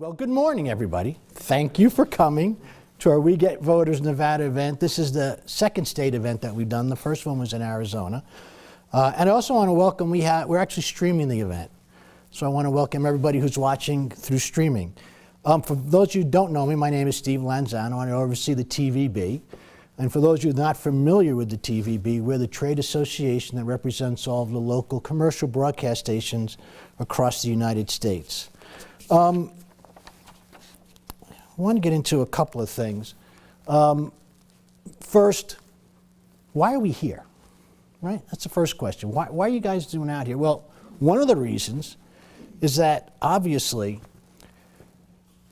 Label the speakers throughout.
Speaker 1: Well, good morning, everybody. Thank you for coming to our We Get Voters Nevada event. This is the second state event that we've done. The first one was in Arizona. And I also want to welcome, we're actually streaming the event. So I want to welcome everybody who's watching through streaming. For those of you who don't know me, my name is Steve Lanzano, and I oversee the TVB. And for those of you not familiar with the TVB, we're the trade association that represents all of the local commercial broadcast stations across the United States. I want to get into a couple of things. First, why are we here? Right? That's the first question. Why are you guys doing out here? Well, one of the reasons is that obviously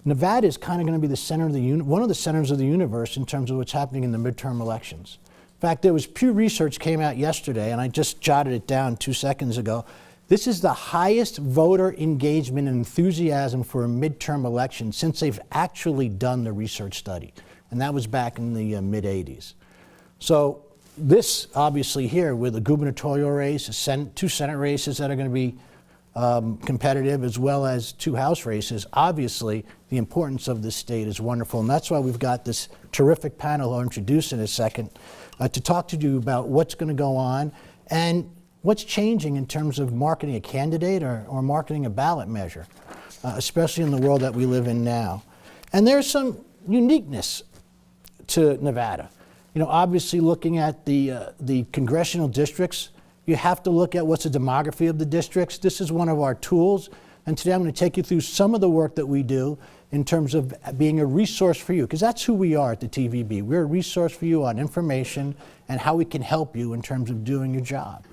Speaker 1: Nevada is kind of going to be the center of the one of the centers of the universe in terms of what's happening in the midterm elections. In fact, there was Pew Research came out yesterday, and I just jotted it down 2 seconds ago. This is the highest voter engagement and enthusiasm for a midterm election since they've actually done the research study. And that was back in the mid-'80s. So this, obviously here, with a gubernatorial race, two Senate races that are going to be competitive, as well as 2 House races, obviously the importance of this state is wonderful. And that's why we've got this terrific panel I'll introduce in a second to talk to you about what's going to go on and what's changing in terms of marketing a candidate or marketing a ballot measure, especially in the world that we live in now. And there's some uniqueness to Nevada. You know, obviously looking at the congressional districts, you have to look at what's the demography of the districts. This is one of our tools. And today I'm going to take you through some of the work that we do in terms of being a resource for you, because that's who we are at the TVB. We're a resource for you on information and how we can help you in terms of doing your job.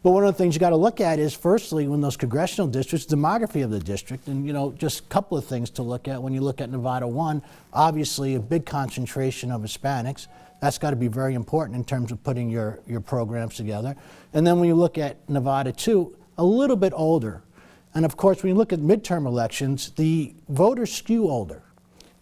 Speaker 1: But one of the things you got to look at is, firstly, when those congressional districts, demography of the district, and you know, just a couple of things to look at when you look at Nevada 1, obviously a big concentration of Hispanics. That's got to be very important in terms of putting your programs together. And then when you look at Nevada 2, a little bit older. And of course, when you look at midterm elections, the voters skew older.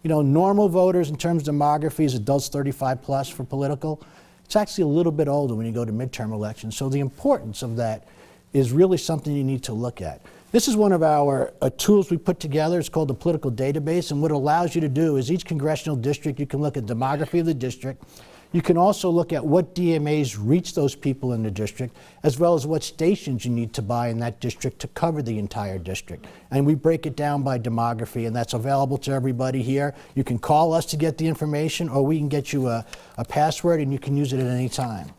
Speaker 1: You know, normal voters in terms of demography is adults 35 plus for political. It's actually a little bit older when you go to midterm elections. So the importance of that is really something you need to look at. This is one of our tools we put together. It's called the Political Database. And what it allows you to do is each congressional district, you can look at demography of the district. You can also look at what DMAs reach those people in the district, as well as what stations you need to buy in that district to cover the entire district. And we break it down by demography, and that's available to everybody here. You can call us to get the information, or we can get you a password, and you can use it at any time.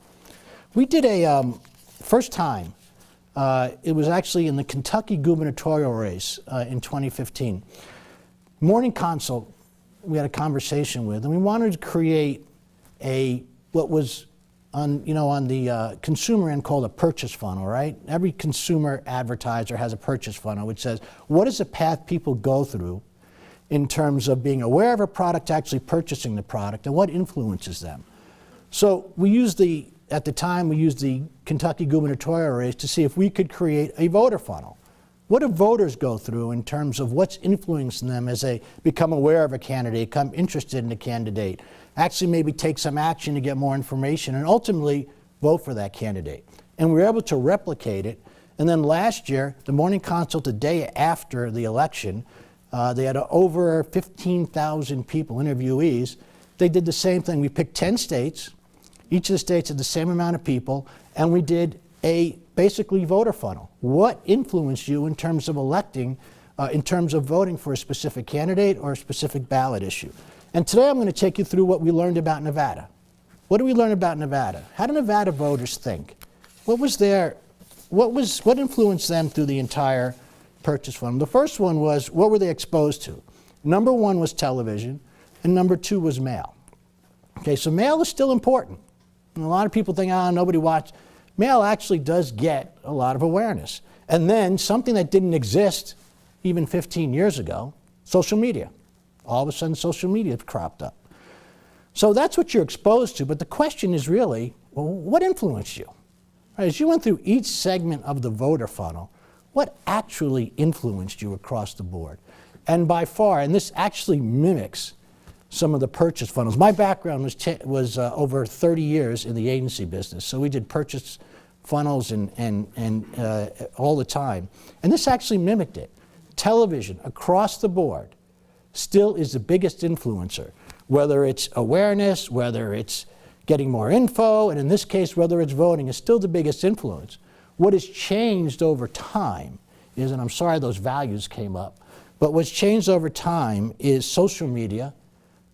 Speaker 1: We did a first time. It was actually in the Kentucky gubernatorial race in 2015. Morning Consult, we had a conversation with, and we wanted to create what was on the consumer end called a purchase funnel, right? Every consumer advertiser has a purchase funnel which says, what is the path people go through in terms of being aware of a product, actually purchasing the product, and what influences them? So we used at the time, we used the Kentucky gubernatorial race to see if we could create a voter funnel. What do voters go through in terms of what's influencing them as they become aware of a candidate, become interested in a candidate, actually maybe take some action to get more information, and ultimately vote for that candidate? And we were able to replicate it. And then last year, the Morning Consult, the day after the election, they had over 15,000 people, interviewees. They did the same thing. We picked 10 states. Each of the states had the same amount of people, and we did a basically voter funnel. What influenced you in terms of electing, in terms of voting for a specific candidate or a specific ballot issue? And today I'm going to take you through what we learned about Nevada. What did we learn about Nevada? How do Nevada voters think? What influenced them through the entire purchase funnel? The first one was, what were they exposed to? Number 1 was television, and number 2 was mail. Okay, so mail is still important. And a lot of people think, nobody watched. Mail actually does get a lot of awareness. And then something that didn't exist even 15 years ago, social media. All of a sudden, social media cropped up. So that's what you're exposed to. But the question is really, well, what influenced you? Right, as you went through each segment of the voter funnel, what actually influenced you across the board? And by far, and this actually mimics some of the purchase funnels. My background was over 30 years in the agency business. So we did purchase funnels and all the time. And this actually mimicked it. Television, across the board, still is the biggest influencer, whether it's awareness, whether it's getting more info, and in this case, whether it's voting, is still the biggest influence. What has changed over time is, and I'm sorry those values came up, but what's changed over time is social media.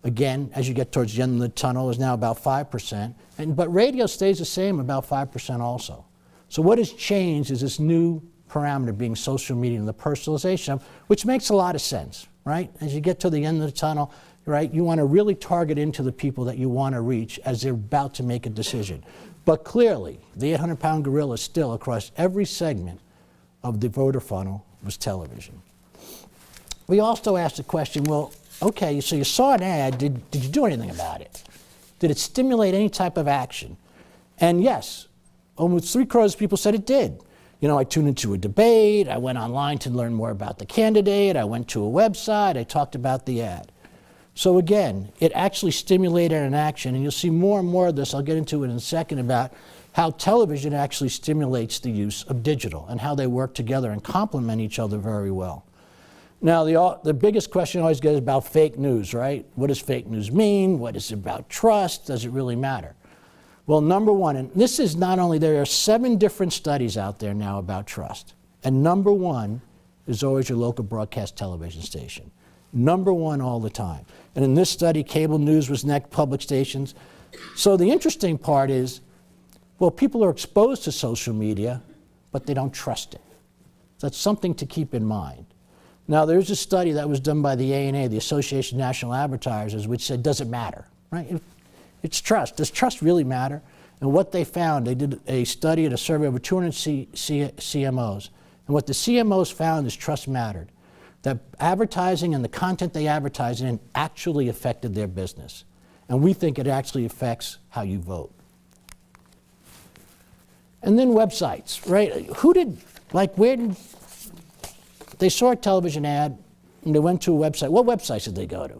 Speaker 1: Again, as you get towards the end of the tunnel, is now about 5%, but radio stays the same, about 5% also. So what has changed is this new parameter being social media and the personalization, which makes a lot of sense, right? As you get to the end of the tunnel, right, you want to really target into the people that you want to reach as they're about to make a decision. But clearly, the 800-pound gorilla still across every segment of the voter funnel was television. We also asked the question, well, okay, so you saw an ad, did you do anything about it? Did it stimulate any type of action? And yes, almost 3/4 of people said it did. You know, I tuned into a debate, I went online to learn more about the candidate, I went to a website, I talked about the ad. So again, it actually stimulated an action, and you'll see more and more of this, I'll get into it in a second, about how television actually stimulates the use of digital and how they work together and complement each other very well. Now, the biggest question I always get is about fake news, right? What does fake news mean? What is it about trust? Does it really matter? Well, number one, and this is not only, there are 7 different studies out there now about trust. And number one is always your local broadcast television station. Number one all the time. And in this study, cable news was next, public stations. So the interesting part is, well, people are exposed to social media, but they don't trust it. So that's something to keep in mind. Now, there's a study that was done by the ANA, the Association of National Advertisers, which said, does it matter, right? It's trust. Does trust really matter? And what they found, they did a study and a survey of over 200 CMOs. And what the CMOs found is trust mattered. That advertising and the content they advertise in actually affected their business. And we think it actually affects how you vote. And then websites, right? Where did, they saw a television ad and they went to a website. What websites did they go to?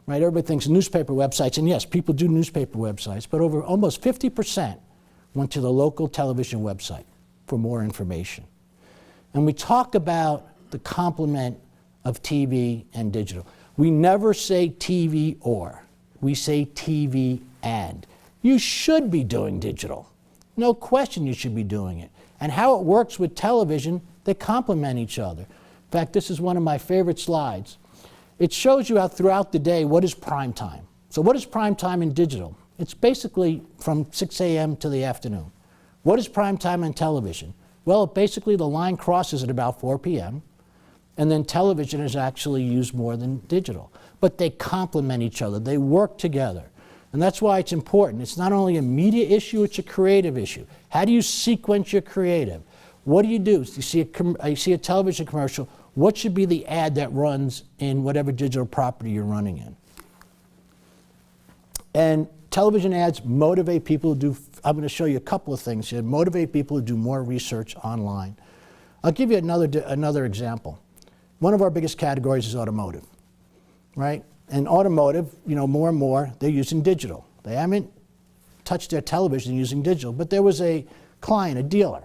Speaker 1: Right, everybody thinks newspaper websites, and yes, people do newspaper websites, but over almost 50% went to the local television website for more information. And we talk about the complement of TV and digital. We never say TV or, we say TV and. You should be doing digital. No question you should be doing it. And how it works with television, they complement each other. In fact, this is one of my favorite slides. It shows you how throughout the day what is prime time. So what is prime time in digital? It's basically from 6 a.m. to the afternoon. What is prime time on television? Well, basically the line crosses at about 4 p.m. and then television is actually used more than digital. But they complement each other. They work together. And that's why it's important. It's not only a media issue, it's a creative issue. How do you sequence your creative? What do? You see a television commercial, what should be the ad that runs in whatever digital property you're running in? And television ads motivate people to do, I'm going to show you a couple of things here, motivate people to do more research online. I'll give you another example. One of our biggest categories is automotive, right? And automotive, more and more, they're using digital. They haven't touched their television using digital, but there was a client, a dealer,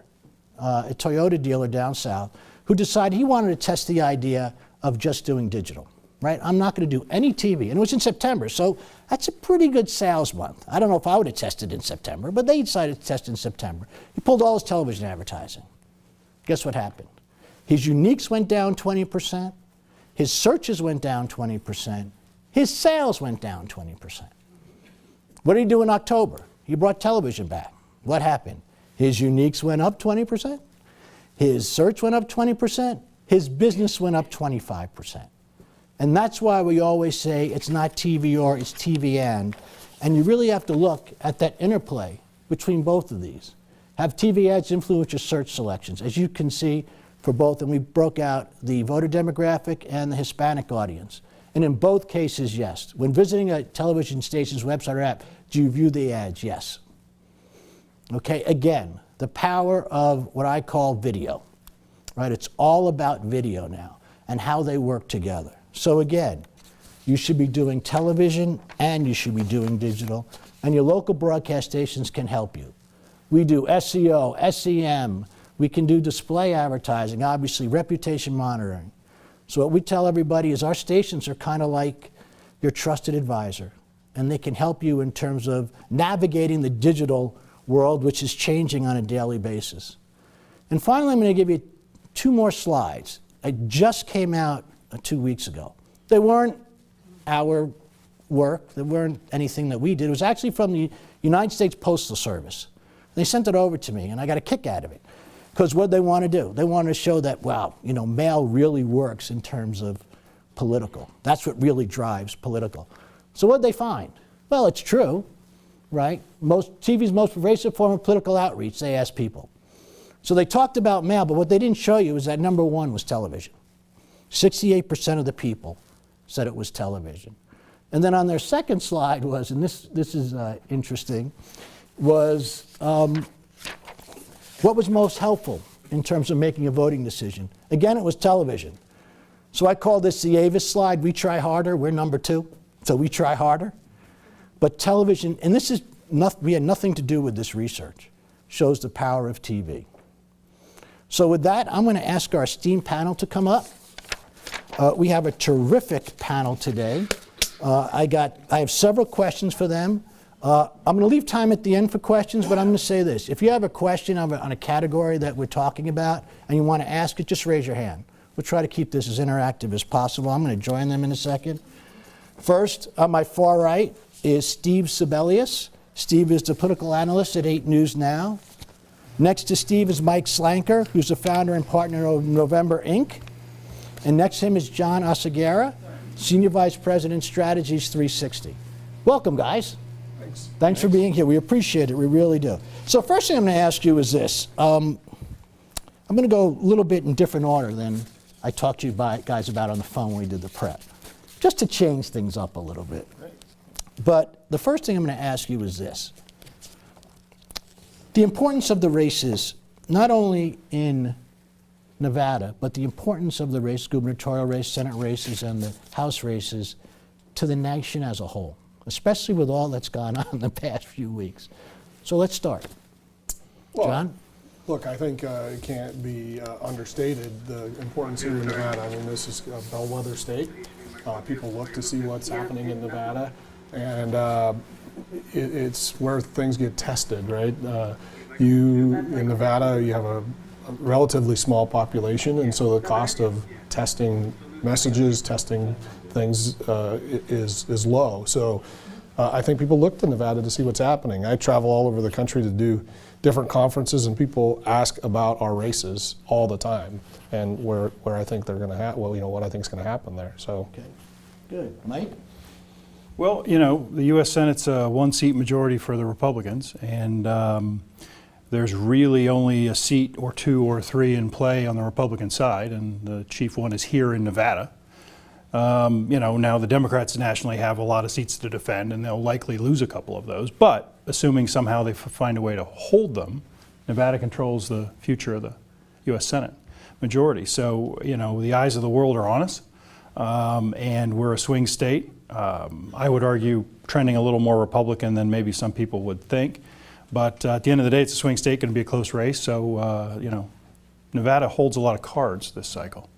Speaker 1: a Toyota dealer down south, who decided he wanted to test the idea of just doing digital, right? I'm not going to do any TV. And it was in September, so that's a pretty good sales month. I don't know if I would have tested in September, but they decided to test in September. He pulled all his television advertising. Guess what happened? His uniques went down 20%, his searches went down 20%, his sales went down 20%. What did he do in October? He brought television back. What happened? His uniques went up 20%, his search went up 20%, his business went up 25%. And that's why we always say it's not TV or, it's TV and. And you really have to look at that interplay between both of these. Have TV ads influence your search selections? As you can see for both, and we broke out the voter demographic and the Hispanic audience. And in both cases, yes. When visiting a television station's website or app, do you view the ads? Yes. Okay, again, the power of what I call video, right? It's all about video now and how they work together. So again, you should be doing television and you should be doing digital, and your local broadcast stations can help you. We do SEO, SEM, we can do display advertising, obviously reputation monitoring. So what we tell everybody is our stations are kind of like your trusted advisor, and they can help you in terms of navigating the digital world, which is changing on a daily basis. And finally, I'm going to give you 2 more slides. I just came out 2 weeks ago. They weren't our work. They weren't anything that we did. It was actually from the United States Postal Service. They sent it over to me, and I got a kick out of it. Because what they want to do? They want to show that, wow, you know, mail really works in terms of political. That's what really drives political. So what did they find? Well, it's true, right? TV's most pervasive form of political outreach, they asked people. So they talked about mail, but what they didn't show you is that number 1 was television. 68% of the people said it was television. And then on their second slide was, and this is interesting, was what was most helpful in terms of making a voting decision? Again, it was television. So I call this the Avis slide. We try harder. We're number 2, so we try harder. But television, and this is we had nothing to do with this research, shows the power of TV. So with that, I'm going to ask our esteemed panel to come up. We have a terrific panel today. I have several questions for them. I'm going to leave time at the end for questions, but I'm going to say this. If you have a question on a category that we're talking about and you want to ask it, just raise your hand. We'll try to keep this as interactive as possible. I'm going to join them in a second. First, on my far right is Steve Sebelius. Steve is the political analyst at 8 News Now. Next to Steve is Mike Slanker, who's the founder and partner of November Inc. And next to him is John Oseguera, Senior Vice President, Strategies 360. Welcome, guys. Thanks for being here. We appreciate it. We really do. So first thing I'm going to ask you is this. I'm going to go a little bit in different order than I talked to you guys about on the phone when we did the prep, just to change things up a little bit. But the first thing I'm going to ask you is this. The importance of the races, not only in Nevada, but the importance of the race, gubernatorial race, Senate races, and the House races to the nation as a whole, especially with all that's gone on in the past few weeks. So let's start.
Speaker 2: Well,
Speaker 1: John?
Speaker 2: Look, I think it can't be understated, the importance here in Nevada. I mean, this is a bellwether state. People look to see what's happening in Nevada, and it's where things get tested, right? In Nevada, you have a relatively small population, and so the cost of testing messages, testing things is low. So I think people look to Nevada to see what's happening. I travel all over the country to do different conferences, and people ask about our races all the time, and where I think they're going to what I think is going to happen there. So,
Speaker 1: Okay, good. Mike?
Speaker 3: Well, the U.S. Senate's a 1-seat majority for the Republicans, and there's really only a seat or 2 or 3 in play on the Republican side, and the chief one is here in Nevada. Now the Democrats nationally have a lot of seats to defend, and they'll likely lose a couple of those. But assuming somehow they find a way to hold them, Nevada controls the future of the U.S. Senate majority. So, the eyes of the world are on us, and we're a swing state. I would argue trending a little more Republican than maybe some people would think. But at the end of the day, it's a swing state, going to be a close race. So, Nevada holds a lot of cards this cycle.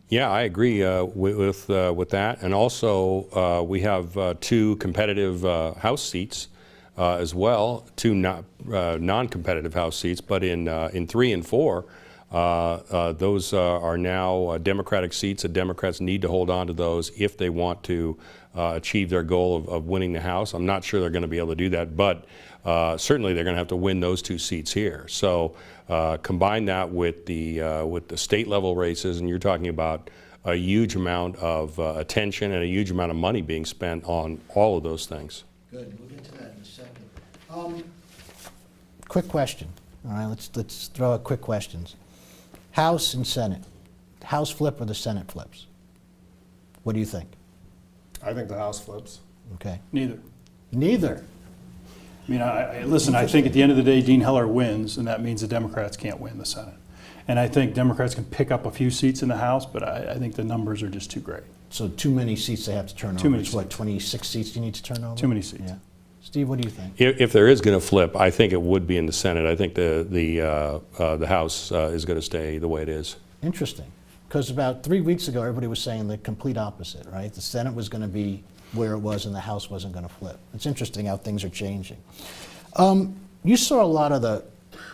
Speaker 4: Yeah, I agree with that. And also, we have 2 competitive House seats as well, 2 non-competitive House seats, but in 3 and 4, those are now Democratic seats. The Democrats need to hold on to those if they want to achieve their goal of winning the House. I'm not sure they're going to be able to do that, but certainly they're going to have to win those 2 seats here. So combine that with the state level races, and you're talking about a huge amount of attention and a huge amount of money being spent on all of those things.
Speaker 1: Good. We'll get to that in a second. Quick question. All right, let's throw out quick questions. House and Senate. House flip or the Senate flips? What do you think?
Speaker 2: I think the House flips.
Speaker 1: Okay.
Speaker 3: Neither.
Speaker 1: Neither.
Speaker 3: I mean, listen, I think at the end of the day, Dean Heller wins, and that means the Democrats can't win the Senate. And I think Democrats can pick up a few seats in the House, but I think the numbers are just too great.
Speaker 1: So too many seats they have to turn over.
Speaker 3: Too many
Speaker 1: It's what,
Speaker 3: seats.
Speaker 1: 26 seats you need to turn over?
Speaker 3: Too many seats.
Speaker 1: Yeah. Steve, what do you think?
Speaker 4: If there is going to flip, I think it would be in the Senate. I think the House is going to stay the way it is.
Speaker 1: Interesting. Because about 3 weeks ago, everybody was saying the complete opposite, right? The Senate was going to be where it was and the House wasn't going to flip. It's interesting how things are changing. You saw a lot of the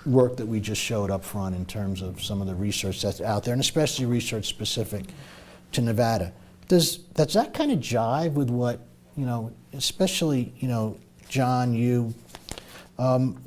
Speaker 1: work that we just showed up front in terms of some of the research that's out there, and especially research specific to Nevada. Does that kind of jive with what, especially, John, you,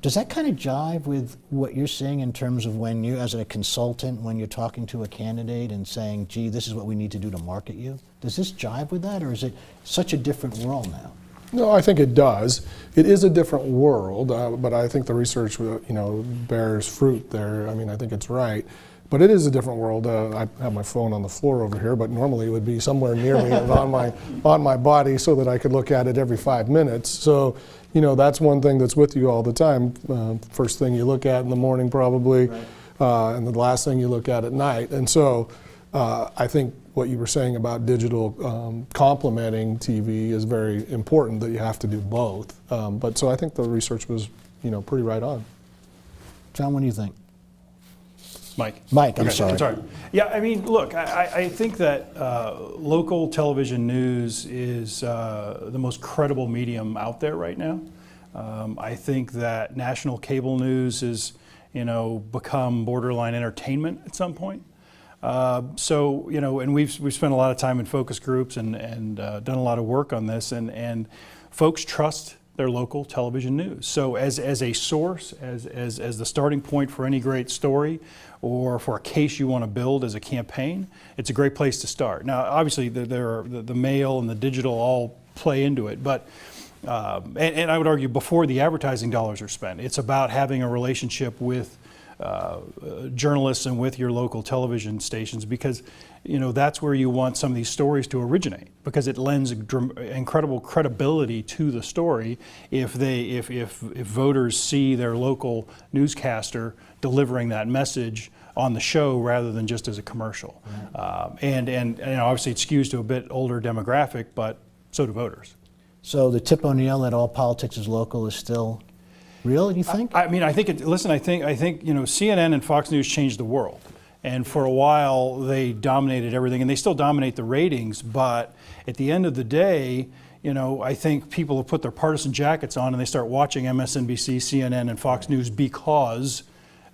Speaker 1: does that kind of jive with what you're seeing in terms of when you, as a consultant, when you're talking to a candidate and saying, gee, this is what we need to do to market you? Does this jive with that, or is it such a different world now?
Speaker 2: No, I think it does. It is a different world, but I think the research, bears fruit there. I mean, I think it's right. But it is a different world. I have my phone on the floor over here, but normally it would be somewhere near me and on my body so that I could look at it every 5 minutes. So, that's one thing that's with you all the time. First thing you look at in the morning probably, right. And the last thing you look at night. And so I think what you were saying about digital complementing TV is very important, that you have to do both. But so I think the research was, pretty right on.
Speaker 1: John, what do you think?
Speaker 3: Mike,
Speaker 1: I'm sorry.
Speaker 3: Yeah, I mean, look, I think that local television news is the most credible medium out there right now. I think that national cable news is, become borderline entertainment at some point. So, and we've spent a lot of time in focus groups and done a lot of work on this, and folks trust their local television news. So as a source, as the starting point for any great story or for a case you want to build as a campaign, it's a great place to start. Now, obviously, the mail and the digital all play into it, but and I would argue before the advertising dollars are spent, it's about having a relationship with journalists and with your local television stations, because that's where you want some of these stories to originate, because it lends incredible credibility to the story if voters see their local newscaster delivering that message on the show rather than just as a commercial. Right. And obviously it skews to a bit older demographic, but so do voters.
Speaker 1: So the Tip O'Neill that all politics is local is still real, you think?
Speaker 3: I think CNN and Fox News changed the world. And for a while, they dominated everything, and they still dominate the ratings. But at the end of the day, I think people have put their partisan jackets on and they start watching MSNBC, CNN, and Fox News because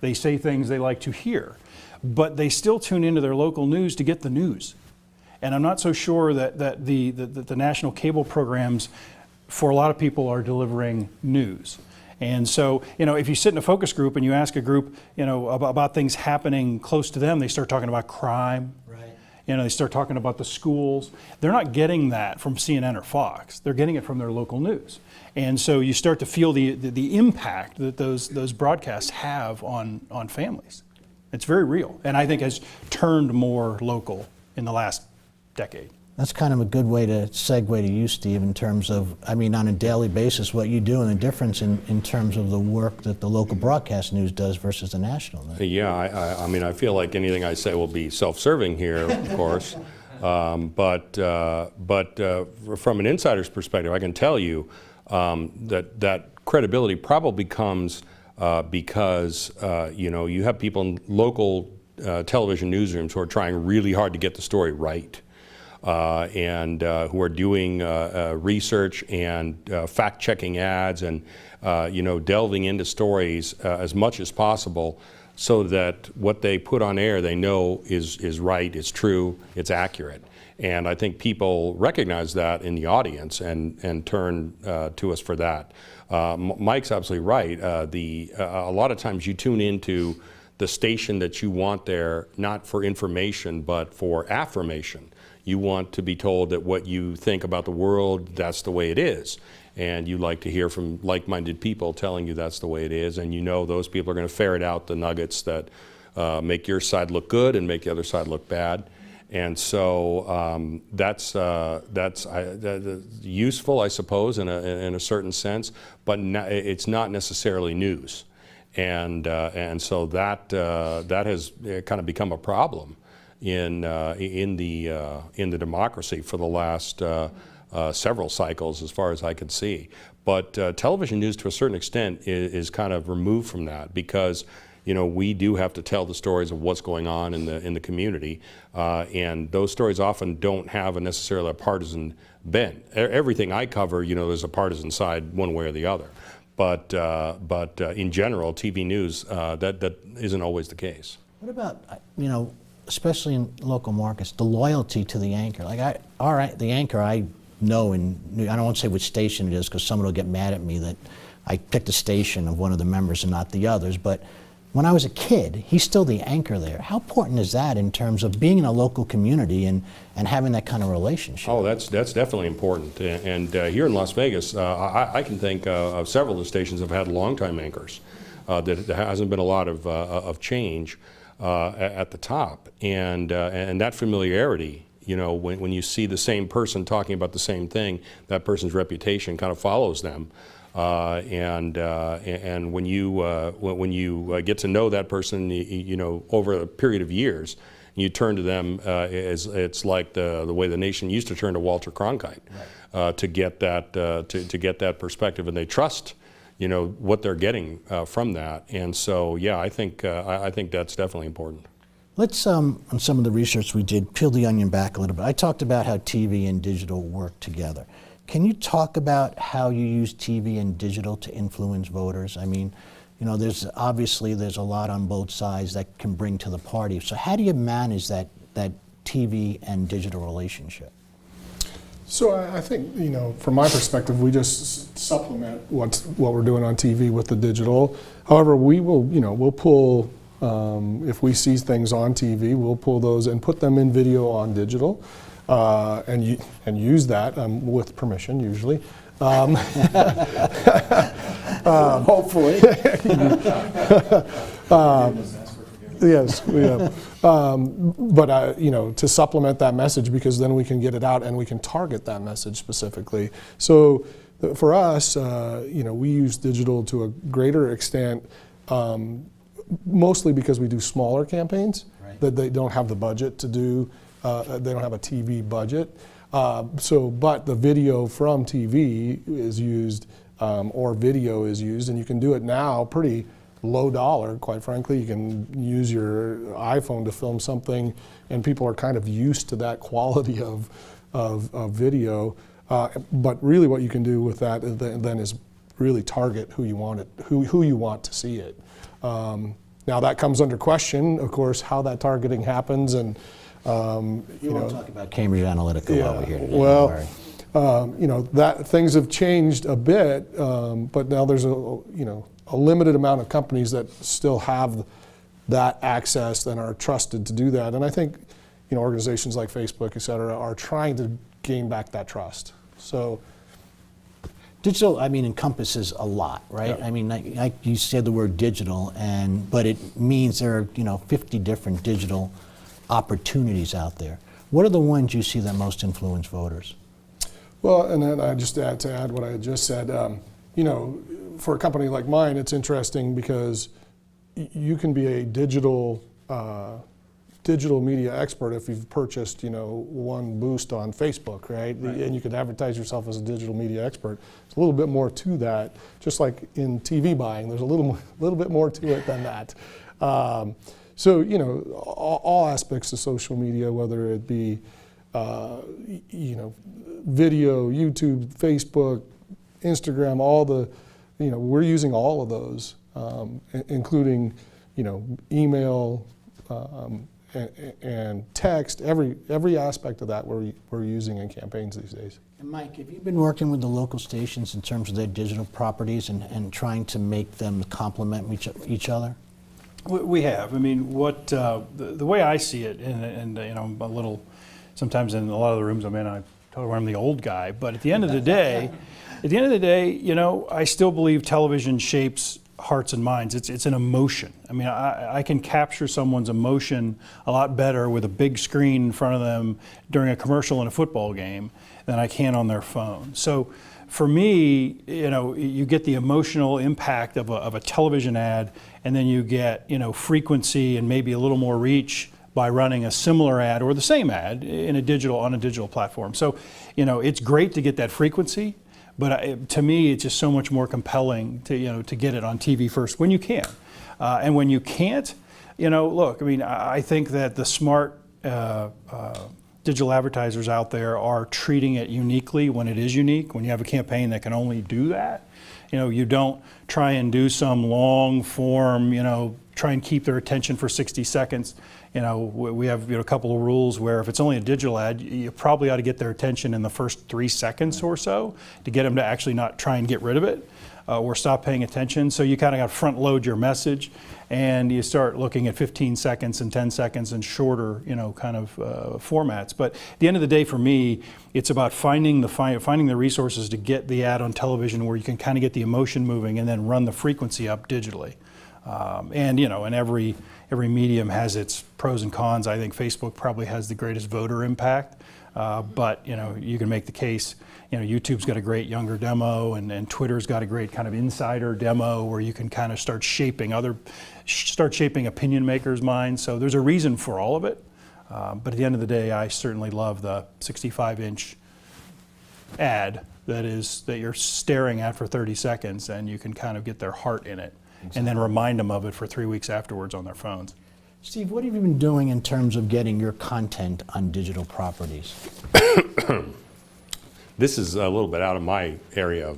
Speaker 3: they say things they like to hear. But they still tune into their local news to get the news. And I'm not so sure that the national cable programs, for a lot of people, are delivering news. And so, if you sit in a focus group and you ask a group, about things happening close to them, they start talking about crime. Right. They start talking about the schools. They're not getting that from CNN or Fox. They're getting it from their local news. And so you start to feel the impact that those broadcasts have on families. It's very real, and I think has turned more local in the last decade.
Speaker 1: That's kind of a good way to segue to you, Steve, in terms of, on a daily basis, what you do and the difference in terms of the work that the local broadcast news does versus the national news.
Speaker 4: Yeah, I feel like anything I say will be self-serving here, of course. But from an insider's perspective, I can tell you that credibility probably comes because you have people in local television newsrooms who are trying really hard to get the story right. And who are doing research and fact-checking ads and delving into stories as much as possible, so that what they put on air they know is right, is true, it's accurate. And I think people recognize that in the audience and turn to us for that. Mike's absolutely right. A lot of times you tune into the station that you want there, not for information, but for affirmation. You want to be told that what you think about the world, that's the way it is. And you like to hear from like-minded people telling you that's the way it is, and those people are going to ferret out the nuggets that make your side look good and make the other side look bad. And so that's useful, I suppose, in a certain sense, but it's not necessarily news. And so that has kind of become a problem in the democracy for the last several cycles, as far as I can see. But television news, to a certain extent, is kind of removed from that, because we do have to tell the stories of what's going on in the community, and those stories often don't have necessarily a partisan bent. Everything I cover, there's a partisan side one way or the other. But in general, TV news, that isn't always the case.
Speaker 1: What about, especially in local markets, the loyalty to the anchor? All right, the anchor I know, and I don't want to say which station it is because someone will get mad at me that I picked a station of one of the members and not the others, but when I was a kid, he's still the anchor there. How important is that in terms of being in a local community and having that kind of relationship?
Speaker 4: Oh, that's definitely important. And here in Las Vegas, I can think of several of the stations have had longtime anchors. There hasn't been a lot of change at the top, and that familiarity. When you see the same person talking about the same thing, that person's reputation kind of follows them. And when you get to know that person, over a period of years, you turn to them. It's like the way the nation used to turn to Walter Cronkite, right, to get that perspective, and they trust what they're getting from that. And so, yeah, I think that's definitely important.
Speaker 1: Let's, on some of the research we did, peel the onion back a little bit. I talked about how TV and digital work together. Can you talk about how you use TV and digital to influence voters? I mean, there's a lot on both sides that can bring to the party. So how do you manage that TV and digital relationship?
Speaker 2: So I think, from my perspective, we just supplement what we're doing on TV with the digital. However, we will, we'll pull, if we see things on TV, we'll pull those and put them in video on digital. And use that with permission, usually.
Speaker 1: Hopefully.
Speaker 2: Yes, we have. But to supplement that message, because then we can get it out and we can target that message specifically. So for us, we use digital to a greater extent, mostly because we do smaller campaigns, right, that they don't have the budget to do. They don't have a TV budget. But the video from TV is used, or video is used, and you can do it now pretty low dollar, quite frankly. You can use your iPhone to film something, and people are kind of used to that quality of video. But really what you can do with that then is really target who you want who you want to see it. Now that comes under question, of course, how that targeting happens, and
Speaker 1: You won't talk about Cambridge Analytica while we're here today.
Speaker 2: Well, that things have changed a bit, but now there's a limited amount of companies that still have that access and are trusted to do that. And I think organizations like Facebook, et cetera, are trying to gain back that trust. So
Speaker 1: digital, encompasses a lot, right? Yeah. You said the word digital, but it means there are 50 different digital opportunities out there. What are the ones you see that most influence voters?
Speaker 2: Well, and then I just add what I had just said. For a company like mine, it's interesting because you can be a digital media expert if you've purchased one boost on Facebook, right? And you could advertise yourself as a digital media expert. There's a little bit more to that. Just like in TV buying, there's a little bit more to it than that. So, all aspects of social media, whether it be, video, YouTube, Facebook, Instagram, all the, we're using all of those, including, email and text, every aspect of that we're using in campaigns these days.
Speaker 1: And Mike, have you been working with the local stations in terms of their digital properties and trying to make them complement each other?
Speaker 3: We have. The way I see it, and I'm a little, sometimes in a lot of the rooms I'm in, I tell you I'm the old guy, but at the end of the day, I still believe television shapes hearts and minds. It's an emotion. I can capture someone's emotion a lot better with a big screen in front of them during a commercial in a football game than I can on their phone. So for me, you get the emotional impact of a television ad, and then you get, frequency and maybe a little more reach by running a similar ad or the same ad on a digital platform. So, it's great to get that frequency, but to me, it's just so much more compelling to get it on TV first when you can. And when you can't, look, I mean, I think that the smart digital advertisers out there are treating it uniquely when it is unique. When you have a campaign that can only do that, you don't try and do some long form, try and keep their attention for 60 seconds. We have a couple of rules where if it's only a digital ad, you probably ought to get their attention in the first 3 seconds or so to get them to actually not try and get rid of it or stop paying attention. So you kind of got to front load your message, and you start looking at 15 seconds and 10 seconds and shorter, kind of formats. But at the end of the day, for me, it's about finding the resources to get the ad on television where you can kind of get the emotion moving and then run the frequency up digitally. And every medium has its pros and cons. I think Facebook probably has the greatest voter impact, but you can make the case. YouTube's got a great younger demo, and Twitter's got a great kind of insider demo where you can kind of start shaping opinion makers' minds. So there's a reason for all of it. But at the end of the day, I certainly love the 65-inch ad that you're staring at for 30 seconds, and you can kind of get their heart in it. Exactly. And then remind them of it for 3 weeks afterwards on their phones.
Speaker 1: Steve, what have you been doing in terms of getting your content on digital properties?
Speaker 4: This is a little bit out of my area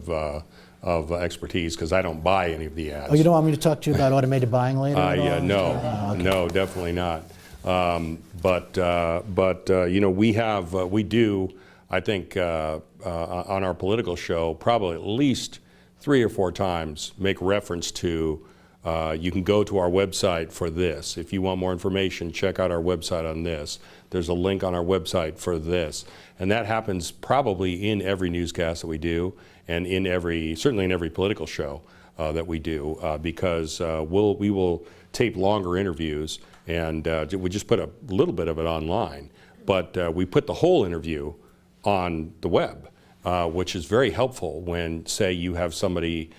Speaker 4: of expertise because I don't buy any of the ads.
Speaker 1: Oh, you don't want me to talk to you about automated buying later? At all?
Speaker 4: Yeah, no,
Speaker 1: Okay.
Speaker 4: no, definitely not. We do, I think, on our political show, probably at least 3 or 4 times make reference to, you can go to our website for this. If you want more information, check out our website on this. There's a link on our website for this. And that happens probably in every newscast that we do, and certainly in every political show that we do, because we will tape longer interviews, and we just put a little bit of it online. But we put the whole interview on the web. Which is very helpful when, say, you have somebody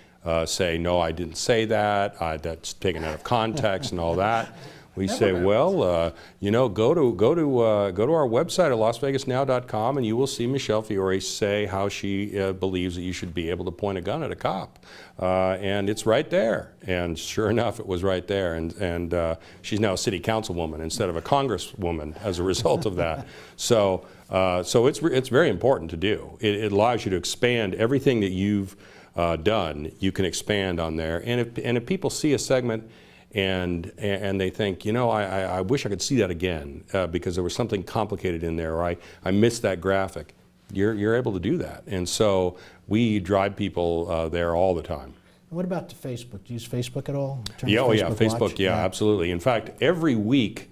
Speaker 4: say, no, I didn't say that, that's taken out of context and all that. We say, well, go to our website at LasVegasNow.com, and you will see Michelle Fiore say how she believes that you should be able to point a gun at a cop, and it's right there. And sure enough, it was right there. And she's now a city councilwoman instead of a congresswoman as a result of that. So it's very important to do. It allows you to expand everything that you've done. You can expand on there, and if people see a segment and they think, I wish I could see that again because there was something complicated in there, or I missed that graphic, you're able to do that. And so we drive people there all the time.
Speaker 1: What about the Facebook? Do you use Facebook at all?
Speaker 4: Facebook,
Speaker 1: Watch?
Speaker 4: yeah, absolutely. In fact, every week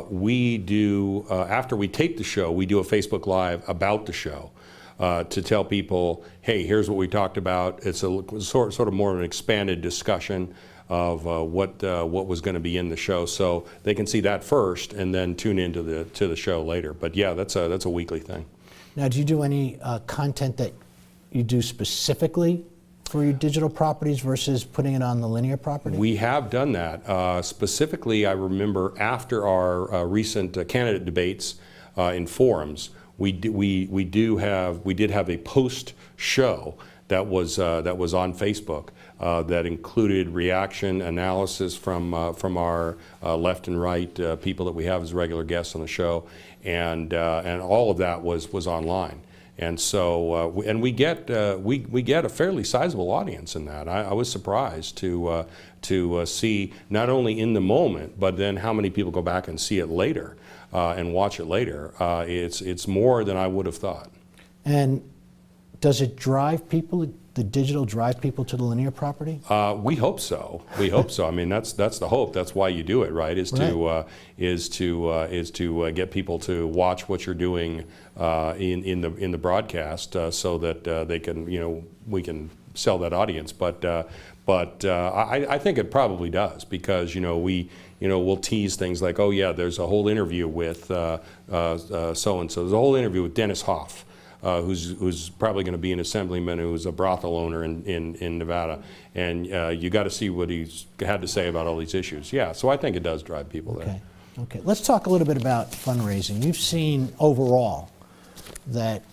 Speaker 4: we do, after we tape the show, we do a Facebook Live about the show. To tell people, hey, here's what we talked about. It's a sort of more of an expanded discussion of what was going to be in the show, so they can see that first and then tune into the show later. But yeah, that's a weekly thing.
Speaker 1: Now, do you do any content that you do specifically for your digital properties versus putting it on the linear property?
Speaker 4: We have done that. Specifically, I remember after our recent candidate debates in forums, we did have a post show that was on Facebook that included reaction analysis from our left and right people that we have as regular guests on the show, and all of that was online. And so we get a fairly sizable audience in that. I was surprised to see not only in the moment, but then how many people go back and see it later and watch it later. It's more than I would have thought.
Speaker 1: And does it drive people? The digital drive people to the linear property?
Speaker 4: We hope so. We hope so. I mean, that's the hope. That's why you do it, right? Is to get people to watch what you're doing in the broadcast, so that they can, we can sell that audience. But I think it probably does, because we'll tease things like, oh yeah, there's a whole interview with so and so. There's a whole interview with Dennis Hoff. Who's probably going to be an assemblyman who's a brothel owner in Nevada, and you got to see what he's had to say about all these issues. Yeah, so I think it does drive people there.
Speaker 1: Okay. Let's talk a little bit about fundraising. You've seen overall that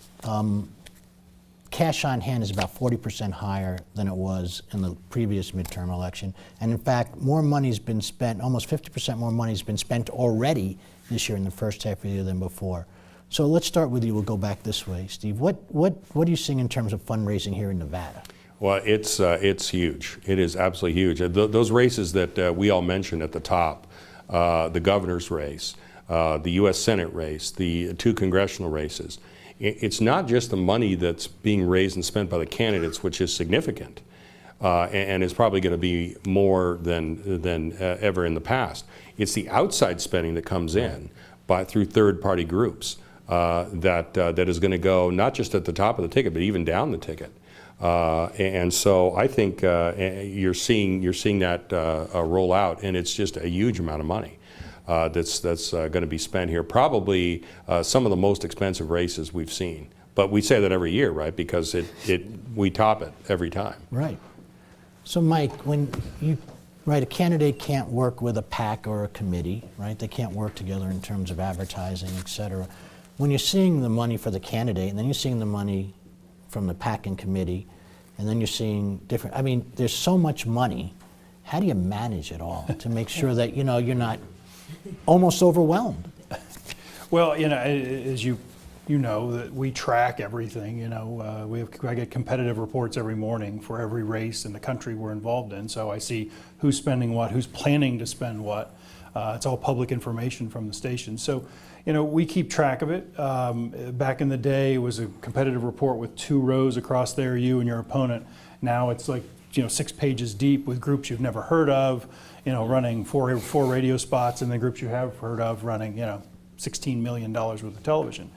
Speaker 1: cash on hand is about 40% higher than it was in the previous midterm election. And in fact, more money's been spent, almost 50% more money's been spent already this year in the first half of the year than before. So let's start with you. We'll go back this way. Steve, what are you seeing in terms of fundraising here in Nevada?
Speaker 4: Well, it's huge. It is absolutely huge. Those races that we all mentioned at the top, the governor's race, the U.S. Senate race, the 2 congressional races, it's not just the money that's being raised and spent by the candidates, which is significant, and is probably going to be more than ever in the past. It's the outside spending that comes in through third-party groups that is going to go not just at the top of the ticket, but even down the ticket. And so I think you're seeing that roll out, and it's just a huge amount of money that's going to be spent here. Probably some of the most expensive races we've seen. But we say that every year, right? Because we top it every time.
Speaker 1: Right. So Mike, when a candidate can't work with a PAC or a committee, right? They can't work together in terms of advertising, et cetera. When you're seeing the money for the candidate, and then you're seeing the money from the PAC and committee, and then you're seeing different, I mean, there's so much money. How do you manage it all to make sure that, you're not almost overwhelmed?
Speaker 3: Well, as you know, that we track everything. I get competitive reports every morning for every race in the country we're involved in. So I see who's spending what, who's planning to spend what. It's all public information from the station. So, we keep track of it. Back in the day, it was a competitive report with 2 rows across there, you and your opponent. Now it's like, 6 pages deep with groups you've never heard of, running four radio spots, and the groups you have heard of running, $16 million worth of television.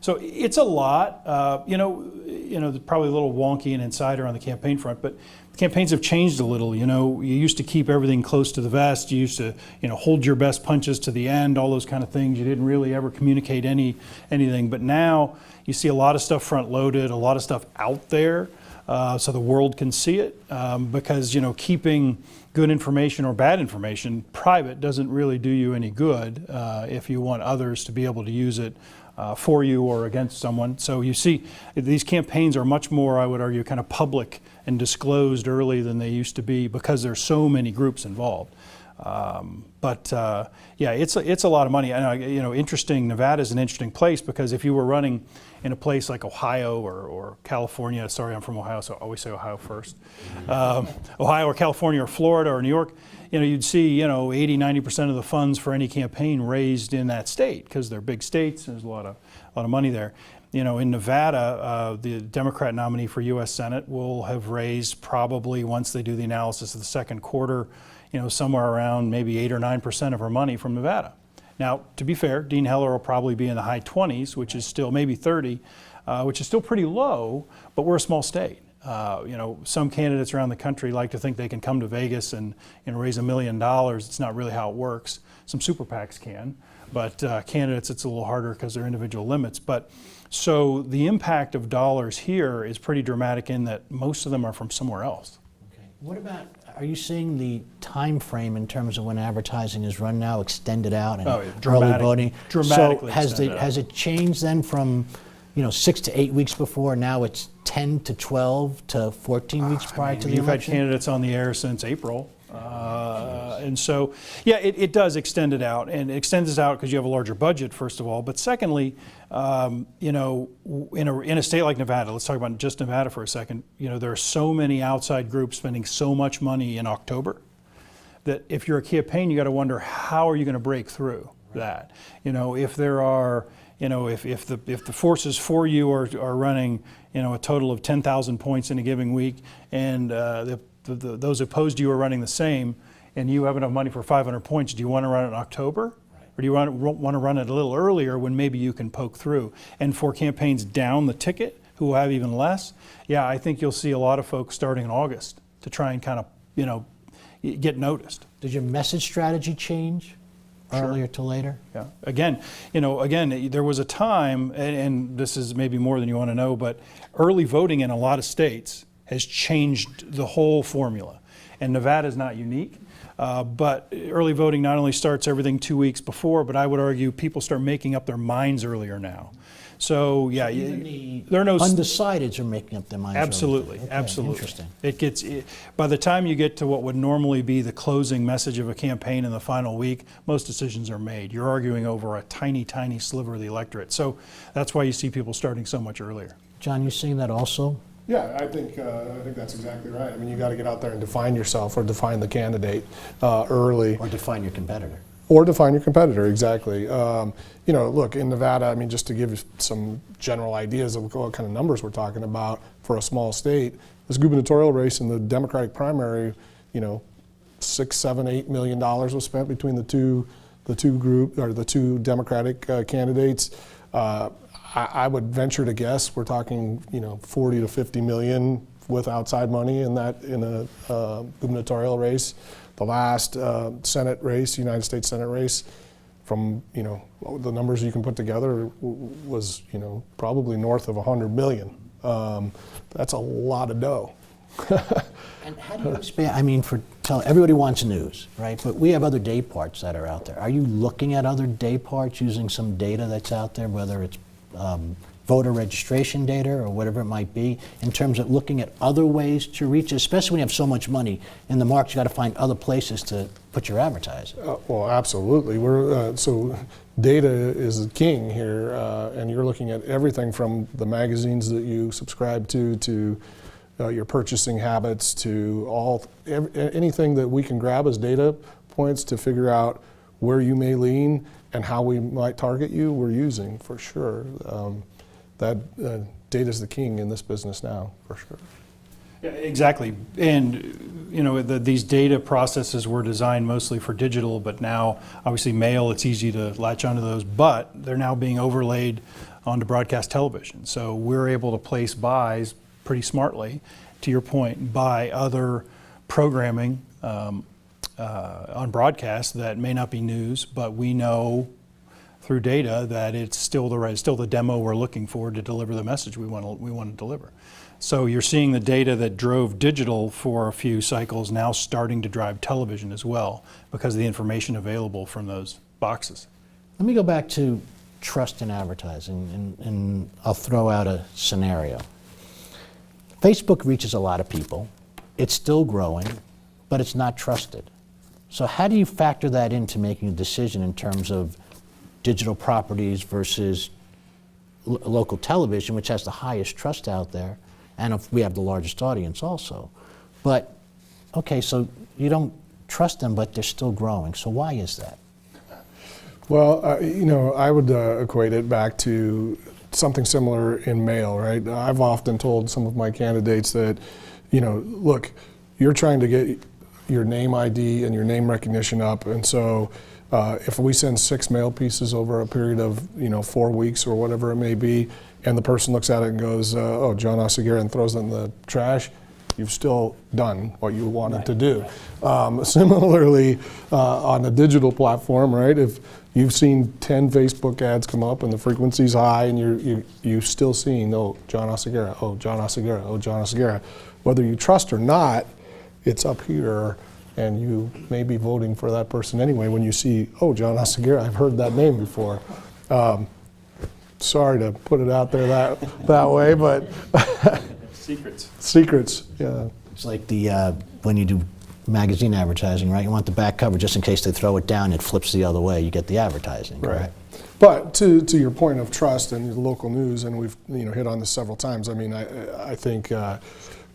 Speaker 3: So it's a lot. Probably a little wonky and insider on the campaign front, but campaigns have changed a little. You used to keep everything close to the vest. You used to, hold your best punches to the end, all those kind of things. You didn't really ever communicate anything. But now you see a lot of stuff front loaded, a lot of stuff out there, so the world can see it. Because keeping good information or bad information private doesn't really do you any good if you want others to be able to use it for you or against someone. So you see, these campaigns are much more, I would argue, kind of public and disclosed early than they used to be because there's so many groups involved. It's a lot of money. And interesting. Nevada's an interesting place because if you were running in a place like Ohio or California, sorry, I'm from Ohio, so I always say Ohio first. Ohio or California or Florida or New York, you'd see 80, 90% of the funds for any campaign raised in that state because they're big states. And there's a lot of money there. In Nevada, the Democrat nominee for U.S. Senate will have raised probably, once they do the analysis of the second quarter, somewhere around maybe 8 or 9% of her money from Nevada. Now, to be fair, Dean Heller will probably be in the high 20s, which is still maybe 30, which is still pretty low, but we're a small state. Some candidates around the country like to think they can come to Vegas and raise $1 million. It's not really how it works. Some super PACs can, but candidates, it's a little harder because they're individual limits. But so the impact of dollars here is pretty dramatic in that most of them are from somewhere else.
Speaker 1: Okay. What about, are you seeing the time frame in terms of when advertising is run now extended out and early voting?
Speaker 3: Dramatically
Speaker 1: So has it changed then from 6 to 8 weeks before, now it's 10 to 12 to 14 weeks prior to the
Speaker 3: You've
Speaker 1: election?
Speaker 3: had candidates on the air since April. And so, it does extend it out, and it extends it out because you have a larger budget, first of all. But secondly, in a state like Nevada, let's talk about just Nevada for a second. There are so many outside groups spending so much money in October that if you're a campaign, you got to wonder how are you going to break through that. If there are, if the forces for you are running, a total of 10,000 points in a given week, and those opposed to you are running the same, and you have enough money for 500 points, do you want to run it in October? Or do you want to run it a little earlier when maybe you can poke through? And for campaigns down the ticket who will have even less, I think you'll see a lot of folks starting in August to try and kind of, get noticed.
Speaker 1: Did your message strategy change earlier to later?
Speaker 3: Yeah. Again, there was a time, and this is maybe more than you want to know, but early voting in a lot of states has changed the whole formula. And Nevada is not unique, but early voting not only starts everything 2 weeks before, but I would argue people start making up their minds earlier now. So yeah, there are no
Speaker 1: Undecideds are making up their minds. over
Speaker 3: Absolutely,
Speaker 1: it. Okay,
Speaker 3: absolutely.
Speaker 1: Interesting.
Speaker 3: By the time you get to what would normally be the closing message of a campaign in the final week, most decisions are made. You're arguing over a tiny, tiny sliver of the electorate. So that's why you see people starting so much earlier.
Speaker 1: John, you seeing that also?
Speaker 2: Yeah, I think that's exactly right. I mean, you got to get out there and define yourself or define the candidate early.
Speaker 1: Or define your competitor?
Speaker 2: Or define your competitor, exactly. You know, look, in Nevada, I mean, just to give you some general ideas of what kind of numbers we're talking about for a small state, this gubernatorial race in the Democratic primary, you know, $6, $7, $8 million was spent between the two Democratic candidates. I would venture to guess we're talking, you know, 40 to 50 million with outside money in a gubernatorial race. The last Senate race, United States Senate race, from, you know, the numbers you can put together was, you know, probably north of 100 million. That's a lot of dough.
Speaker 1: And how do you expand? I mean, everybody wants news, right? But we have other day parts that are out there. Are you looking at other day parts using some data that's out there, whether it's voter registration data or whatever it might be, in terms of looking at other ways to reach, especially when you have so much money in the market, you got to find other places to put your advertising.
Speaker 2: Well, absolutely. So data is king here, and you're looking at everything from the magazines that you subscribe to your purchasing habits, to anything that we can grab as data points to figure out where you may lean and how we might target you, we're using for sure. That data's the king in this business now, for sure.
Speaker 3: Yeah, exactly. And you know, these data processes were designed mostly for digital, but now obviously mail, it's easy to latch onto those, but they're now being overlaid onto broadcast television. So we're able to place buys pretty smartly, to your point, by other programming on broadcast that may not be news, but we know through data that it's still the demo we're looking for to deliver the message we want to deliver. So you're seeing the data that drove digital for a few cycles now starting to drive television as well, because of the information available from those boxes.
Speaker 1: Let me go back to trust in advertising, and I'll throw out a scenario. Facebook reaches a lot of people. It's still growing, but it's not trusted. So how do you factor that into making a decision in terms of digital properties versus local television, which has the highest trust out there, and if we have the largest audience also? But, okay, so you don't trust them, but they're still growing. So why is that?
Speaker 2: Well, you know, I would equate it back to something similar in mail, right? I've often told some of my candidates that, you know, look, you're trying to get your name ID and your name recognition up, and so if we send 6 mail pieces over a period of, you know, 4 weeks or whatever it may be, and the person looks at it and goes, oh, John Oseguera, and throws it in the trash, you've still done what you wanted to do. Similarly, on a digital platform, right, if you've seen 10 Facebook ads come up and the frequency's high and you're still seeing, oh, John Oseguera, oh, John Oseguera, oh, John Oseguera, whether you trust or not, it's up here, and you may be voting for that person anyway when you see, oh, John Oseguera, I've heard that name before. Sorry to put it out there that way, but secrets, yeah.
Speaker 1: It's like the when you do magazine advertising, right? You want the back cover just in case they throw it down, it flips the other way. You get the advertising, correct?
Speaker 2: But to your point of trust and local news, and we've hit on this several times. I mean, I think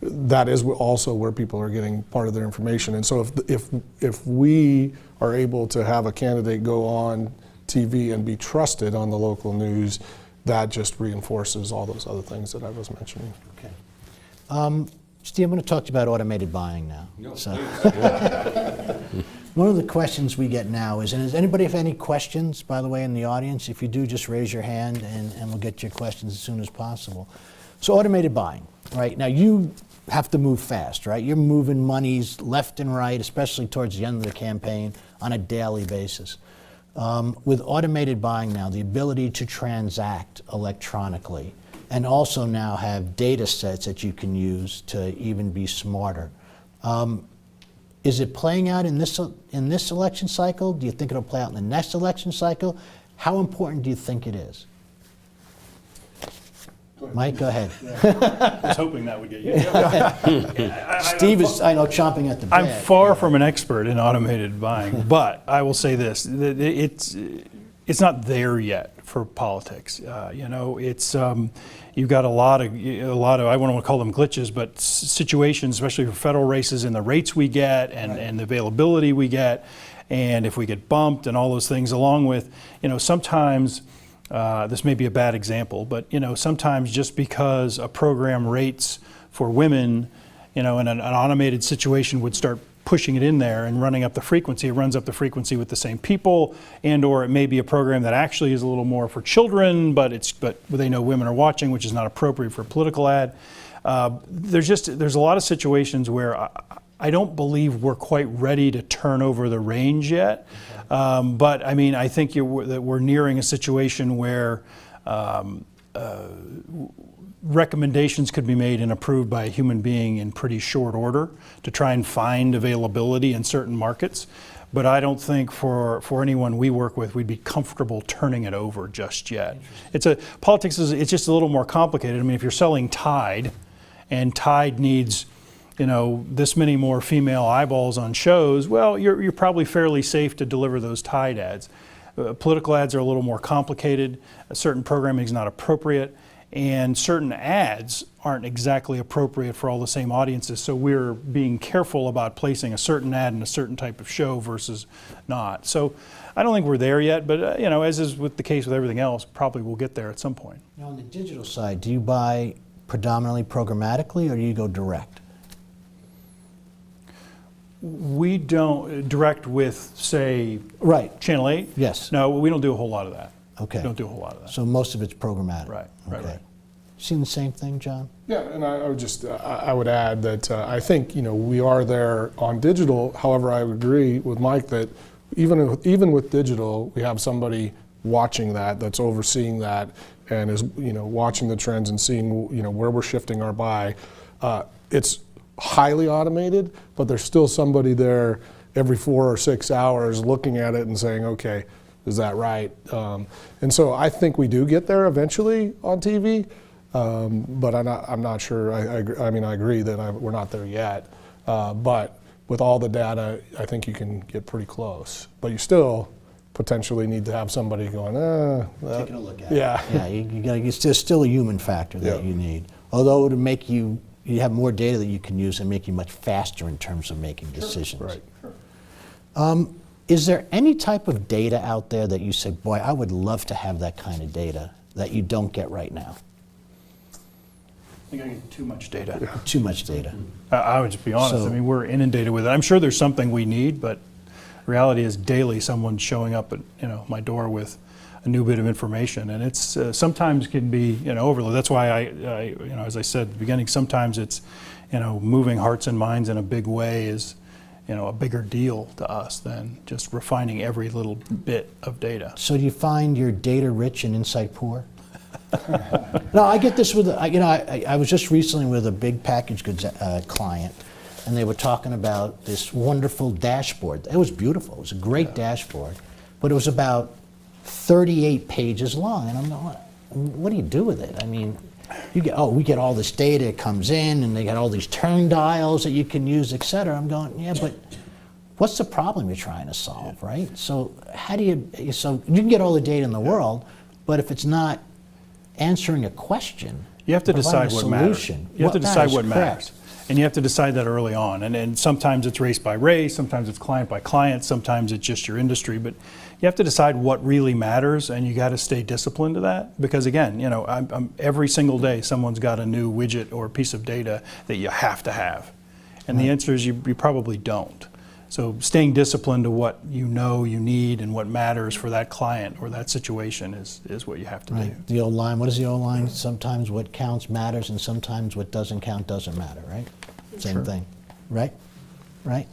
Speaker 2: that is also where people are getting part of their information. And so if we are able to have a candidate go on TV and be trusted on the local news, that just reinforces all those other things that I was mentioning.
Speaker 1: Okay. Steve, I'm going to talk to you about automated buying now. One of the questions we get now is, and does anybody have any questions, by the way, in the audience? If you do, just raise your hand and we'll get your questions as soon as possible. So automated buying, right? Now you have to move fast, right? You're moving monies left and right, especially towards the end of the campaign, on a daily basis. With automated buying now, the ability to transact electronically, and also now have data sets that you can use to even be smarter. Is it playing out in this election cycle? Do you think it'll play out in the next election cycle? How important do you think it is? Mike, go ahead.
Speaker 3: I was hoping that would get you.
Speaker 1: Steve is, I know, chomping at the bit.
Speaker 3: I'm far from an expert in automated buying, but I will say this: that it's not there yet for politics. It's you've got a lot of I wouldn't want to call them glitches, but situations, especially for federal races, and the rates we get and the availability we get, and if we get bumped and all those things, along with sometimes. This may be a bad example, but sometimes just because a program rates for women, in an automated situation would start pushing it in there and running up the frequency. It runs up the frequency with the same people, or it may be a program that actually is a little more for children, but they know women are watching, which is not appropriate for a political ad. There's a lot of situations where I don't believe we're quite ready to turn over the reins yet. But I mean, I think that we're nearing a situation where recommendations could be made and approved by a human being in pretty short order to try and find availability in certain markets. But I don't think for anyone we work with, we'd be comfortable turning it over just yet. Politics it's just a little more complicated. I mean, if you're selling Tide, and Tide needs this many more female eyeballs on shows, well, you're probably fairly safe to deliver those Tide ads. Political ads are a little more complicated. A certain programming is not appropriate, and certain ads aren't exactly appropriate for all the same audiences. So we're being careful about placing a certain ad in a certain type of show versus not. So I don't think we're there yet, but as is with the case with everything else, probably we'll get there at some point.
Speaker 1: Now, on the digital side, do you buy predominantly programmatically, or do you go direct?
Speaker 3: We don't direct with, say,
Speaker 1: Right.
Speaker 3: Channel 8?
Speaker 1: Yes.
Speaker 3: No, we don't do a whole lot of that.
Speaker 1: Okay.
Speaker 3: We don't do a whole lot of that.
Speaker 1: So most of it's programmatic.
Speaker 3: Right.
Speaker 1: Seen the same thing, John?
Speaker 2: Yeah, and I would add that I think we are there on digital. However, I would agree with Mike that even with digital, we have somebody watching that's overseeing that, and is watching the trends and seeing where we're shifting our buy. It's highly automated, but there's still somebody there every 4 or 6 hours looking at it and saying, okay, is that right? And so I think we do get there eventually on TV, but I'm not sure. I mean, I agree that we're not there yet, but with all the data, I think you can get pretty close. But you still potentially need to have somebody going,
Speaker 1: Taking a look at
Speaker 2: yeah.
Speaker 1: it. Yeah, there's still a human factor that
Speaker 2: Yeah.
Speaker 1: you need. Although to make you have more data that you can use and make you much faster in terms of making decisions.
Speaker 2: Right.
Speaker 1: Is there any type of data out there that you say, boy, I would love to have that kind of data that you don't get right now?
Speaker 3: I think I get too much data.
Speaker 1: Too much data.
Speaker 3: I would just be honest.
Speaker 1: So-
Speaker 3: I mean, we're inundated with it. I'm sure there's something we need, but reality is daily someone's showing up at my door with a new bit of information, and it's sometimes can be overload. That's why I as I said at the beginning, sometimes it's moving hearts and minds in a big way is a bigger deal to us than just refining every little bit of data.
Speaker 1: So do you find you're data rich and insight poor? No, I get this with, I was just recently with a big package goods client, and they were talking about this wonderful dashboard. It was beautiful. It was a great dashboard, but it was about 38 pages long, and I'm going, what do you do with it? I mean, we get all this data, it comes in, and they got all these turn dials that you can use, et cetera. I'm going, yeah, but what's the problem you're trying to solve, right? So so you can get all the data in the world, but if it's not answering a question,
Speaker 3: You have to
Speaker 1: providing
Speaker 3: decide
Speaker 1: a
Speaker 3: what matters.
Speaker 1: solution,
Speaker 3: You have to decide
Speaker 1: matters,
Speaker 3: what matters. And you have to decide that early on. And sometimes it's race by race, sometimes it's client by client, sometimes it's just your industry. But you have to decide what really matters, and you got to stay disciplined to that. Because again, every single day someone's got a new widget or piece of data that you have to have. And the answer is you probably don't. So staying disciplined to what you need and what matters for that client or that situation is what you have to do.
Speaker 1: Right. The old line, what is the old line? Sometimes what counts matters, and sometimes what doesn't count doesn't matter, right? Same thing, right? Right?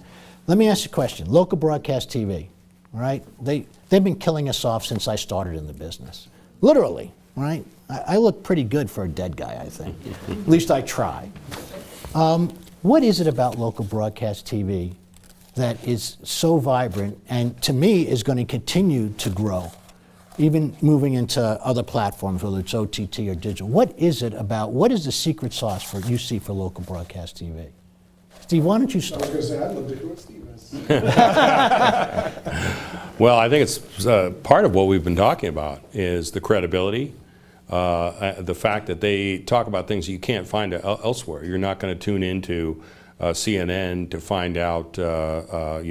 Speaker 1: Let me ask you a question. Local broadcast TV, all right? They've been killing us off since I started in the business. Literally, right? I look pretty good for a dead guy, I think. At least I try. What is it about local broadcast TV that is so vibrant and to me is going to continue to grow even moving into other platforms, whether it's OTT or digital, what is the secret sauce you see for local broadcast TV? Steve, why don't you
Speaker 2: I
Speaker 1: start?
Speaker 2: was going to say, I'd love to hear what Steve has.
Speaker 4: Well, I think it's part of what we've been talking about is the credibility, the fact that they talk about things you can't find elsewhere. You're not going to tune into CNN to find out, about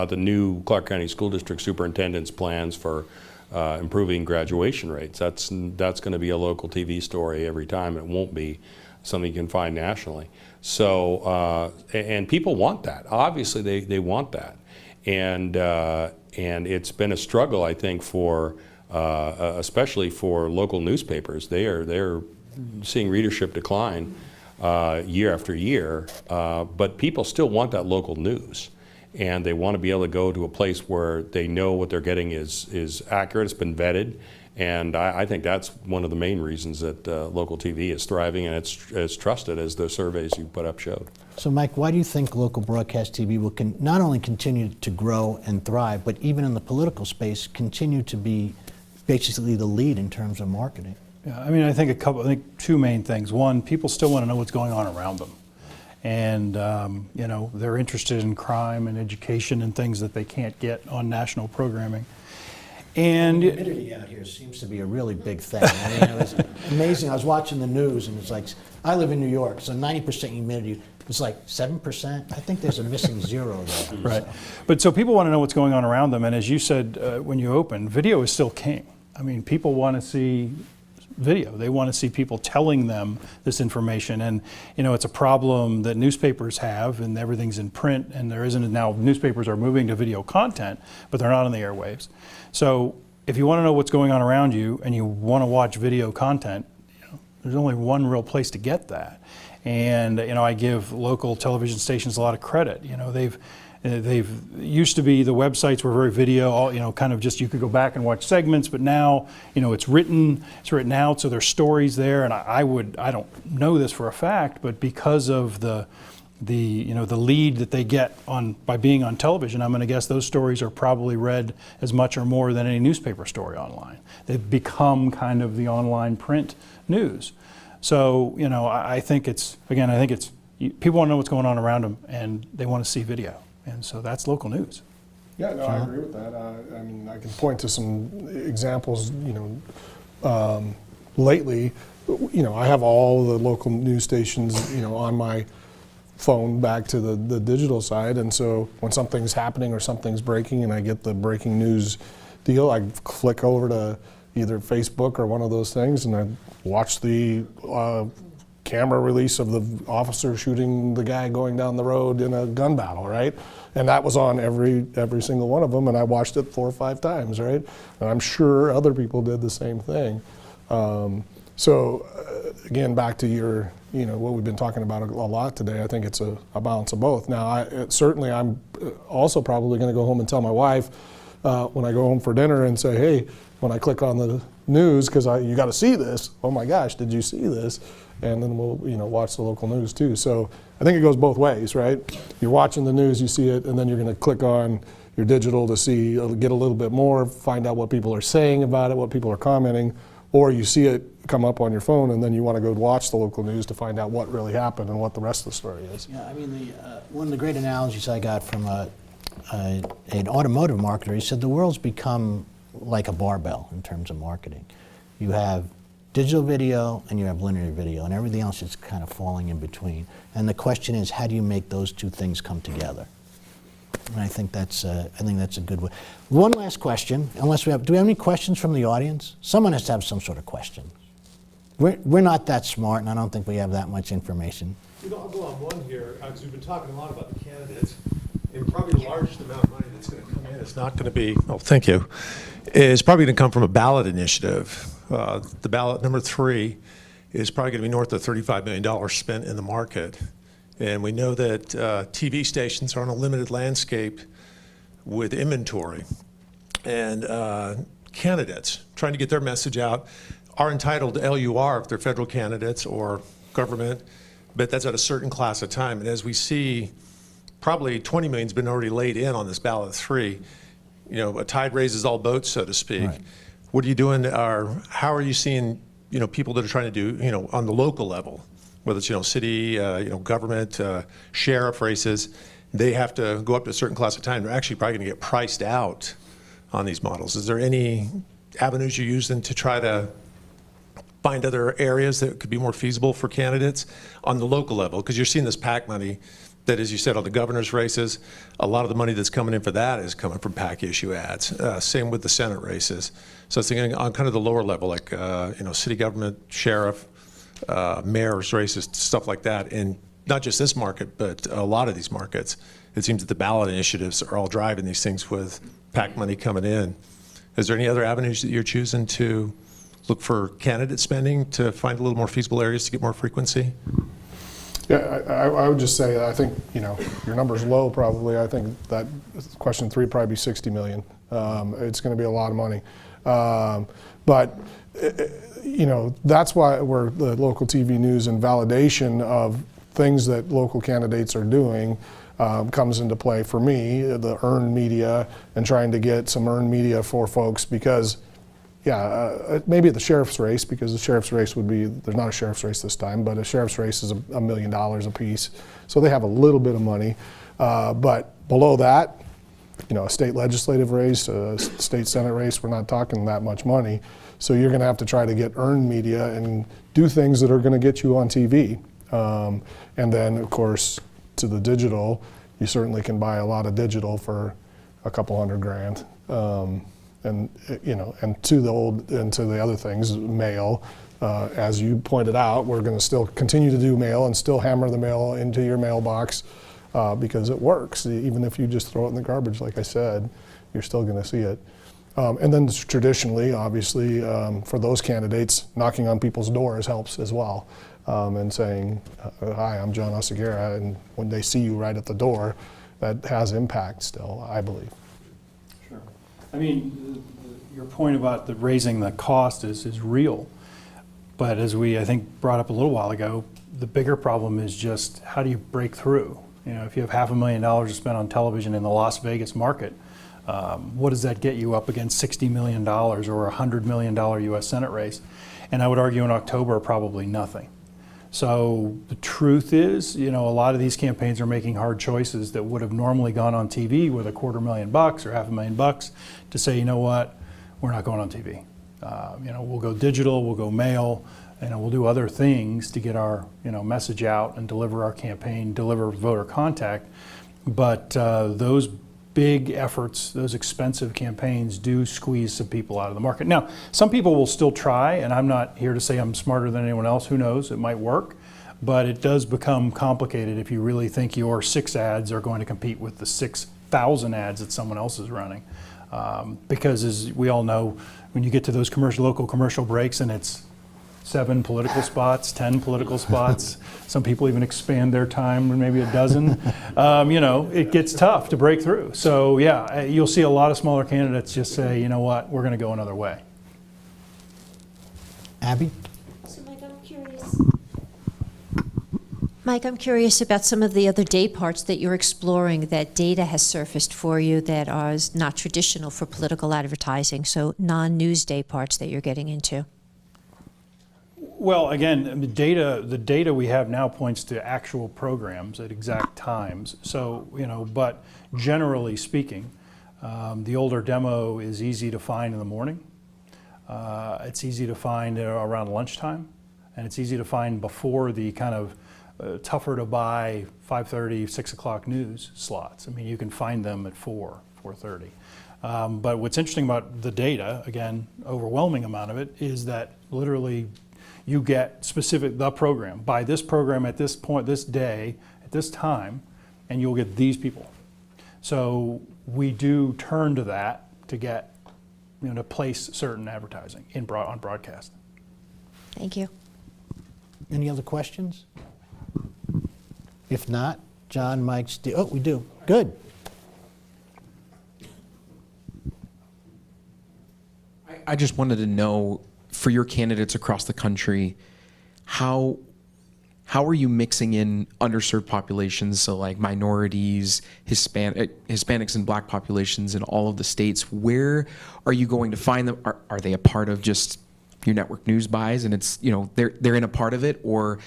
Speaker 4: the new Clark County School District Superintendent's plans for improving graduation rates. That's going to be a local TV story every time. It won't be something you can find nationally. So, and people want that. Obviously, they want that, and it's been a struggle, I think, for especially for local newspapers. They're seeing readership decline year after year, but people still want that local news, and they want to be able to go to a place where they know what they're getting is accurate. It's been vetted. And I think that's one of the main reasons that local TV is thriving, and it's trusted, as the surveys you put up showed.
Speaker 1: So, Mike, why do you think local broadcast TV will not only continue to grow and thrive, but even in the political space, continue to be basically the lead in terms of marketing?
Speaker 3: Yeah, I mean, I think two main things. One, people still want to know what's going on around them. And, they're interested in crime and education and things that they can't get on national programming. And
Speaker 1: Humidity out here seems to be a really big thing. I mean, it was amazing. I was watching the news, and it's like, I live in New York, so 90% humidity. It's like 7%. I think there's a missing zero there.
Speaker 3: right. But so people want to know what's going on around them. And as you said when you opened, video is still king. I mean, people want to see video. They want to see people telling them this information. And, it's a problem that newspapers have, and everything's in print, and there isn't now. Newspapers are moving to video content, but they're not on the airwaves. So if you want to know what's going on around you and you want to watch video content, there's only one real place to get that. And, I give local television stations a lot of credit. They've used to be, the websites were very video, all, kind of just, you could go back and watch segments, but now, it's written out, so there's stories there. And I don't know this for a fact, but because of the lead that they get by being on television, I'm going to guess those stories are probably read as much or more than any newspaper story online. They've become kind of the online print news. So, I think people want to know what's going on around them, and they want to see video. And so that's local news.
Speaker 2: Yeah, no, I agree with that. I mean, I can point to some examples, lately. I have all the local news stations, on my phone back to the digital side. And so when something's happening or something's breaking and I get the breaking news deal, I flick over to either Facebook or one of those things, and I watch the camera release of the officer shooting the guy going down the road in a gun battle, right? And that was on every single one of them, and I watched it 4 or 5 times, right? And I'm sure other people did the same thing. Again, back to your, what we've been talking about a lot today, I think it's a balance of both. Now, certainly I'm also probably going to go home and tell my wife when I go home for dinner and say, hey, when I click on the news, because you got to see this, oh my gosh, did you see this? And then we'll watch the local news too. So I think it goes both ways, right? You're watching the news, you see it, and then you're going to click on your digital to get a little bit more, find out what people are saying about it, what people are commenting, or you see it come up on your phone, and then you want to go watch the local news to find out what really happened and what the rest of the story is.
Speaker 1: Yeah, I mean, one of the great analogies I got from an automotive marketer, he said the world's become like a barbell in terms of marketing. You have digital video and you have linear video, and everything else is kind of falling in between. And the question is, how do you make those two things come together? And I think that's a good way. One last question, do we have any questions from the audience? Someone has to have some sort of question. We're not that smart, and I don't think we have that much information.
Speaker 5: I'll go on one here, because we've been talking a lot about the candidates, and probably the largest amount of money that's going to come in is not going to be, thank you, is probably going to come from a ballot initiative. The ballot number 3 is probably going to be north of $35 million spent in the market. And we know that TV stations are on a limited landscape with inventory. And candidates trying to get their message out are entitled to LUR if they're federal candidates or government, but that's at a certain class of time. And as we see, probably $20 million has been already laid in on this ballot 3. a tide raises all boats, so to speak.
Speaker 1: Right.
Speaker 5: What are you doing, or how are you seeing, people that are trying to do, on the local level, whether it's, city, government, sheriff races, they have to go up to a certain class of time. They're actually probably going to get priced out on these models. Is there any avenues you're using to try to find other areas that could be more feasible for candidates on the local level? Because you're seeing this PAC money that, as you said, on the governor's races, a lot of the money that's coming in for that is coming from PAC issue ads. Same with the Senate races. So it's thinking on kind of the lower level, like, city government, sheriff, mayor's races, stuff like that. And not just this market, but a lot of these markets. It seems that the ballot initiatives are all driving these things with PAC money coming in. Is there any other avenues that you're choosing to look for candidate spending to find a little more feasible areas to get more frequency?
Speaker 2: Yeah, I would just say, I think, your number's low probably. I think that question 3 would probably be 60 million. It's going to be a lot of money. But that's why we're the local TV news and validation of things that local candidates are doing comes into play for me, the earned media and trying to get some earned media for folks because, maybe at the sheriff's race, because the sheriff's race would be, there's not a sheriff's race this time, but a sheriff's race is $1 million a piece. So they have a little bit of money. But below that, a state legislative race, a state senate race, we're not talking that much money. So you're going to have to try to get earned media and do things that are going to get you on TV. And then, of course, to the digital, you certainly can buy a lot of digital for a couple $100,000. And to the other things, mail. As you pointed out, we're going to still continue to do mail and still hammer the mail into your mailbox because it works. Even if you just throw it in the garbage, like I said, you're still going to see it. And then traditionally, obviously, for those candidates, knocking on people's doors helps as well. And saying, hi, I'm John Oseguera, and when they see you right at the door, that has impact still, I believe.
Speaker 3: Sure. I mean, your point about the raising the cost is real. But as we, I think, brought up a little while ago, the bigger problem is just how do you break through? If you have $500,000 to spend on television in the Las Vegas market, what does that get you up against $60 million or a $100 million U.S. Senate race? And I would argue in October, probably nothing. So the truth is, a lot of these campaigns are making hard choices that would have normally gone on TV with $250,000 or $500,000 to say, you know what, we're not going on TV. We'll go digital, we'll go mail, we'll do other things to get our message out and deliver our campaign, deliver voter contact. But those big efforts, those expensive campaigns do squeeze some people out of the market. Now, some people will still try, and I'm not here to say I'm smarter than anyone else. Who knows? It might work. But it does become complicated if you really think your 6 ads are going to compete with the 6,000 ads that someone else is running. Because as we all know, when you get to those local commercial breaks and it's 7 political spots, 10 political spots. Some people even expand their time, maybe a dozen. It gets tough to break through. So yeah, you'll see a lot of smaller candidates just say, you know what, we're going to go another way.
Speaker 1: Abby?
Speaker 6: So Mike, I'm curious about some of the other day parts that you're exploring that data has surfaced for you that are not traditional for political advertising, so non-news day parts that you're getting into.
Speaker 3: Well, again, the data we have now points to actual programs at exact times. So, but generally speaking, the older demo is easy to find in the morning. It's easy to find around lunchtime, and it's easy to find before the kind of tougher to buy 5:30, 6 o'clock news slots. I mean, you can find them at 4:30. But what's interesting about the data, again, overwhelming amount of it, is that literally you get the program, buy this program at this point, this day, at this time, and you'll get these people. So we do turn to that to get, to place certain advertising on broadcast.
Speaker 6: Thank you.
Speaker 1: Any other questions? If not, John, Mike, Steve. Oh, we do. Good.
Speaker 7: I just wanted to know, for your candidates across the country, how how are you mixing in underserved populations, so like minorities, Hispanics and Black populations in all of the states? Where are you going to find them? Are they a part of just your network news buys, and it's, you know, they're in a part of it, or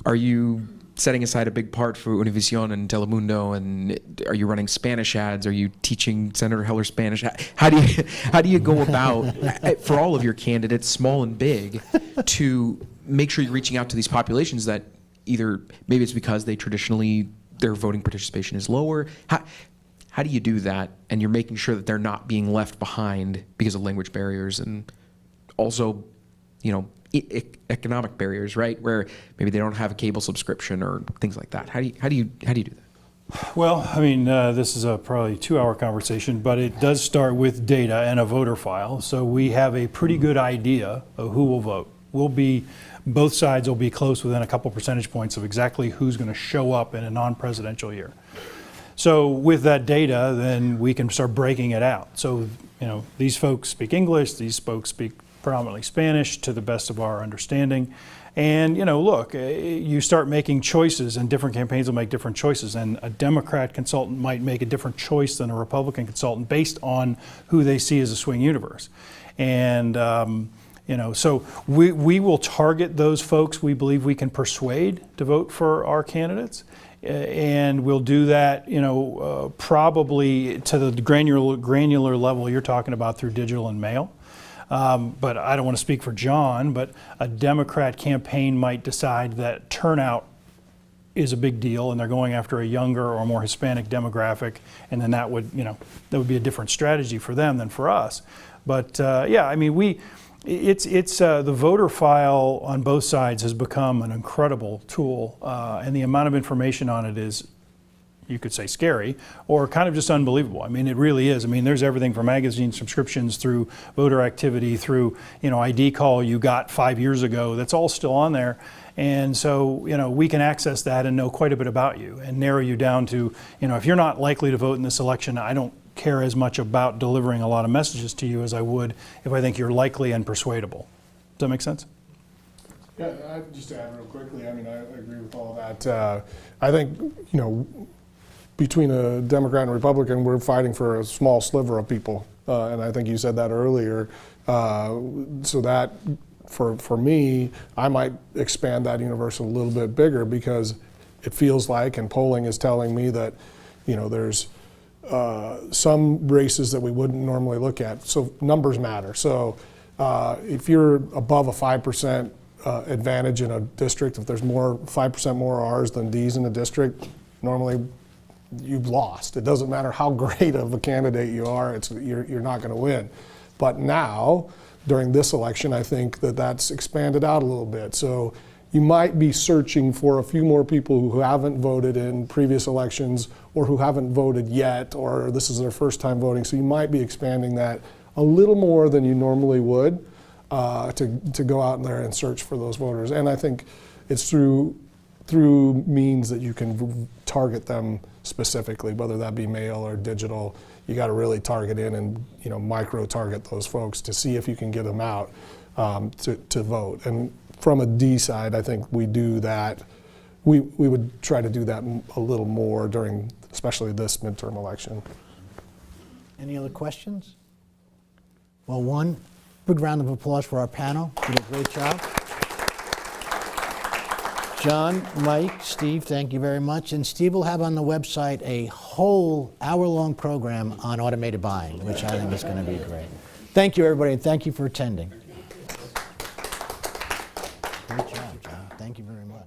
Speaker 7: are you setting aside a big part for Univision and Telemundo, and are you running Spanish ads? Are you teaching Senator Heller Spanish? How do you go about, for all of your candidates, small and big, to make sure you're reaching out to these populations that either maybe it's because their voting participation is lower? How do you do that, and you're making sure that they're not being left behind because of language barriers and also, you know, economic barriers, right? Where maybe they don't have a cable subscription or things like that. How do you do that?
Speaker 3: Well, I mean, this is a probably 2-hour conversation, but it does start with data and a voter file. So we have a pretty good idea of who will vote. Both sides will be close within a couple percentage points of exactly who's going to show up in a non-presidential year. So with that data, then we can start breaking it out. So, you know, these folks speak English, these folks speak predominantly Spanish to the best of our understanding. And, you know, look, you start making choices, and different campaigns will make different choices, and a Democrat consultant might make a different choice than a Republican consultant based on who they see as a swing universe. And, you know, so we will target those folks we believe we can persuade to vote for our candidates. And we'll do that, you know, probably to the granular level you're talking about through digital and mail. But I don't want to speak for John, but a Democrat campaign might decide that turnout is a big deal and they're going after a younger or more Hispanic demographic, and then that would be a different strategy for them than for us. But yeah, I mean, it's the voter file on both sides has become an incredible tool, and the amount of information on it is, you could say, scary or kind of just unbelievable. I mean, it really is. I mean, there's everything from magazine subscriptions through voter activity through, you know, ID call you got 5 years ago. That's all still on there. And so, you know, we can access that and know quite a bit about you and narrow you down to, you know, if you're not likely to vote in this election, I don't care as much about delivering a lot of messages to you as I would if I think you're likely and persuadable. Does that make sense?
Speaker 2: Yeah, just to add real quickly, I mean, I agree with all that. I think, you know, between a Democrat and Republican, we're fighting for a small sliver of people. And I think you said that earlier. So that, for me, I might expand that universe a little bit bigger, because it feels like, and polling is telling me that, you know, there's some races that we wouldn't normally look at. So numbers matter. So if you're above a 5% advantage in a district, if there's 5% more R's than D's in a district, normally you've lost. It doesn't matter how great of a candidate you are, you're not going to win. But now, during this election, I think that's expanded out a little bit. So you might be searching for a few more people who haven't voted in previous elections, or who haven't voted yet, or this is their first time voting. So you might be expanding that a little more than you normally would to go out there and search for those voters. And I think it's through means that you can target them specifically, whether that be mail or digital. You got to really target in and, you know, micro target those folks to see if you can get them out to vote. And from a D side, I think we do that. We would try to do that a little more during, especially this midterm election.
Speaker 1: Any other questions? Well, one big round of applause for our panel. You did a great job. John, Mike, Steve, thank you very much. And Steve will have on the website a whole hour-long program on automated buying, which I think is going to be great. Thank you, everybody, and thank you for attending. Great job, John. Thank you very much.